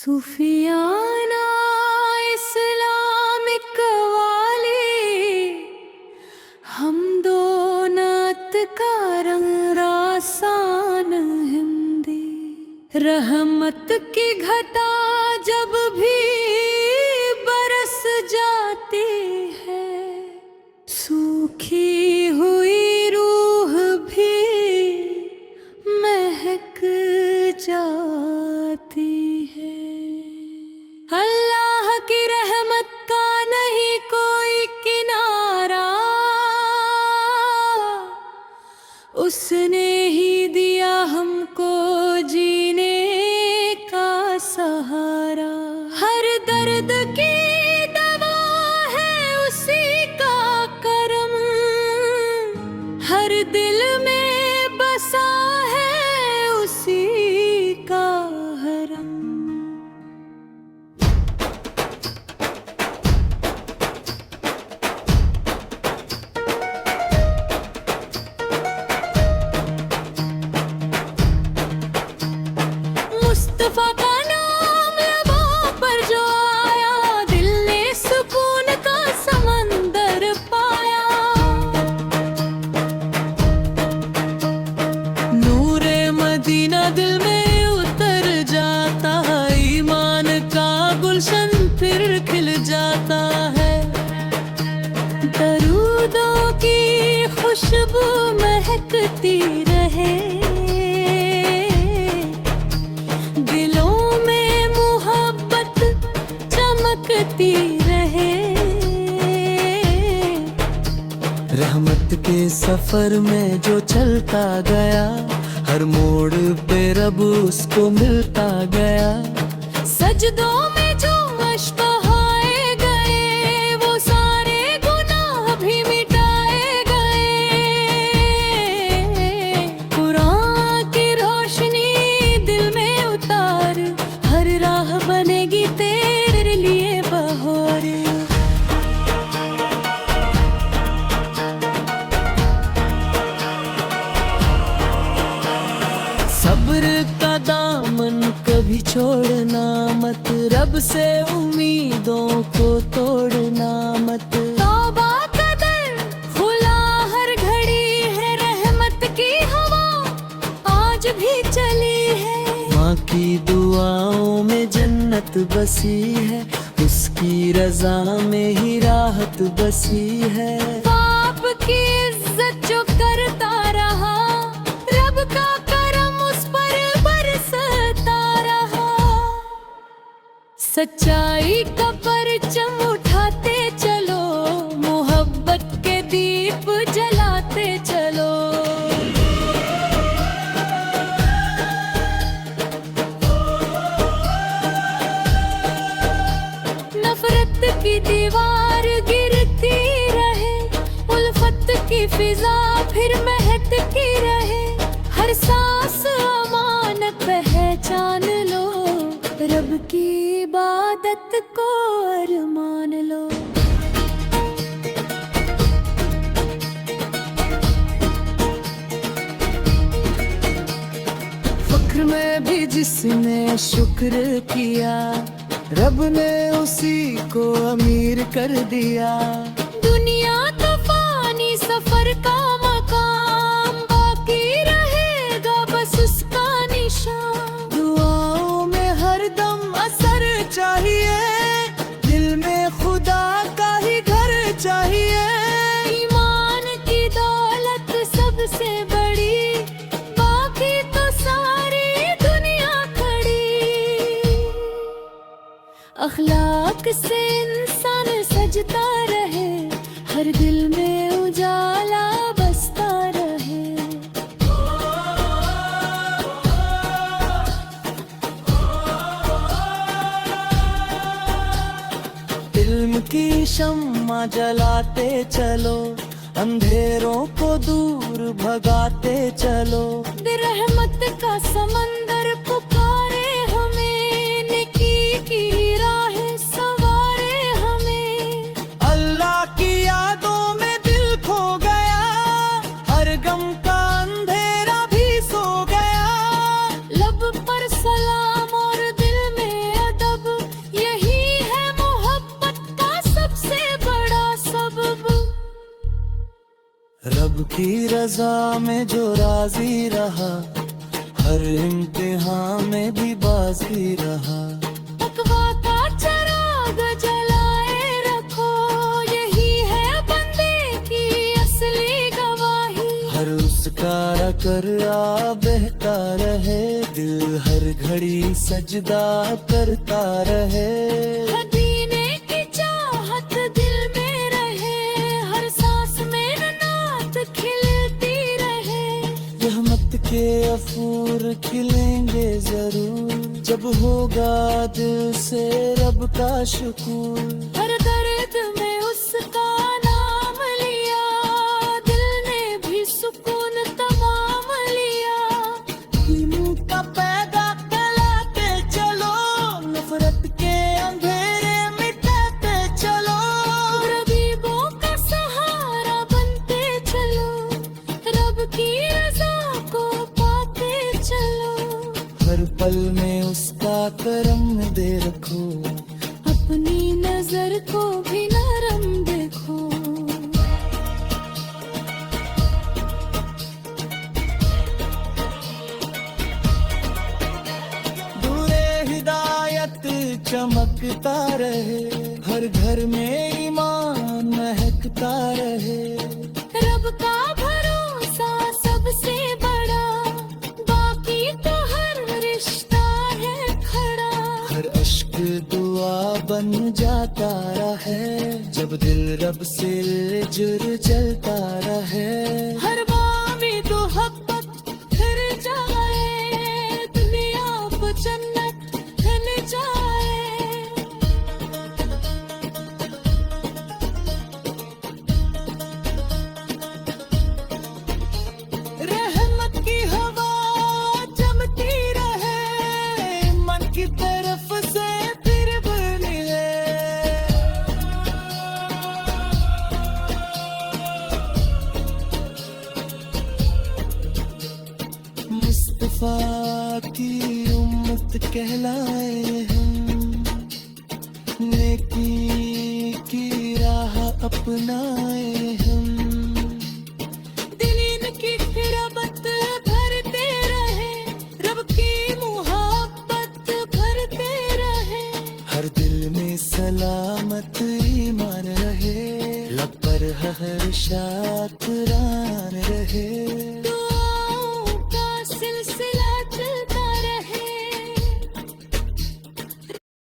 सूफियाना Islamic वाले हम दो नात का रंग रासान हिंदी। रहमत की घटा जब भी बरस जाती है, सूखी हुई रूह भी महक जाती है। अल्लाह की रहमत का नहीं कोई किनारा, उसने ही दिया हमको जीने का सहारा। हर दर्द की दवा है उसी का करम, हर दिल में बसा है उसी का हरम। मुस्तफा का नाम लबों पर जो आया, दिल ने सुकून का समंदर पाया। नूरे मदीना दिल में उतर जाता, ईमान का गुलशन फिर खिल जाता है। दरूदों की खुशबू महकती रहे, चमकती रहे। रहमत के सफर में जो चलता गया, हर मोड़ पे रब उसको मिलता गया। सजदों में जो अश्क बहाए गए, वो सारे गुनाह भी मिटाए गए। कुरान की रोशनी दिल में उतार, हर राह बनेगी तेरे लिए बहार। सब्र का दामन कभी छोड़ना मत, रब से उम्मीदों को तोड़ना मत। तौबा का दर खुला हर घड़ी है, रहमत की हवा आज भी चली है। माँ की दुआओं में जन्नत बसी है, उसकी रजा में ही राहत बसी है। बाप की इज्जत जो करता रहा, रब का करम उस पर बरसता रहा। सच्चाई का परचम उठाते चलो, मोहब्बत के दीप जलाते चलो। नफरत की दीवार गिरती रहे, उल्फत की फिजा फिर महकती रहे। हर सांस अमानत पहचान लो, रब की इबादत को अरमान लो। फक्र में भी जिसने शुक्र किया, रब ने उसी को अमीर कर दिया। दुनिया तो फानी सफर का मकाम, बाकी रहेगा बस उसका निशान। दुआओं में हर दम असर चाहिए, दिल में खुदा का ही घर चाहिए। ईमान की दौलत सबसे बड़ी, बाकी तो सारी दुनिया खड़ी। अखलाक से इंसान सजता रहे, हर दिल में उजाला बसता रहे। इल्म की शम्मा जलाते चलो, अंधेरों को दूर भगाते चलो। रहमत का समंदर पुकारे हमें, नेकी की राहें सवारे हमें। अल्लाह की यादों में दिल खो गया, हर गम का अंधेरा भी सो गया। लब पर सलाम और दिल में रब की रजा में जो राजी रहा, हर इम्तिहान में भी बाजी रहा। तकवा का चिराग जलाए रखो, यही है बंदे की असली गवाही। हर उसका कर आ बहता रहे, दिल हर घड़ी सजदा करता रहे। मदीने की चाहत दिल में रहे, हर सांस में नात खिलती रहे। रहमत के अफूर खिलेंगे जरूर, जब होगा दिल से रब का शुक्र। हर दर्द में उसका नाम लिया, दिल ने भी सुकून तमाम लिया। दीनों का पैदा फैलाते चलो, नफरत के अंधेरे मिटाते चलो। रबीबों का सहारा बनते चलो, रब की रजा को पाते चलो। हर पल में उसका करम दे रखो, अपनी नजर को भी नरम देखो। दूरे हिदायत चमकता रहे, हर घर में ईमान महकता रहे। रब का भरोसा सबसे बड़ा, बाकी तो हर रिश्ता है खड़ा। हर अश्क दुआ बन जाता रहे, जब दिल रब से जुड़ चलता रहे। हर बामी मोहब्बत फिर जाए, दुनिया को जन्नत बन जाए। रहमत की हवा जमती रहे, मन की तरफ से फिर बनी है। मुस्तफा की उम्मत कहलाए हम, नेकी की राह अपनाए हम। दिलीन की रबत भरते रहे, रब की मोहब्बत भरते रहे। हर दिल में सलामत ईमान रहे, लब पर हर शाकरान रहे।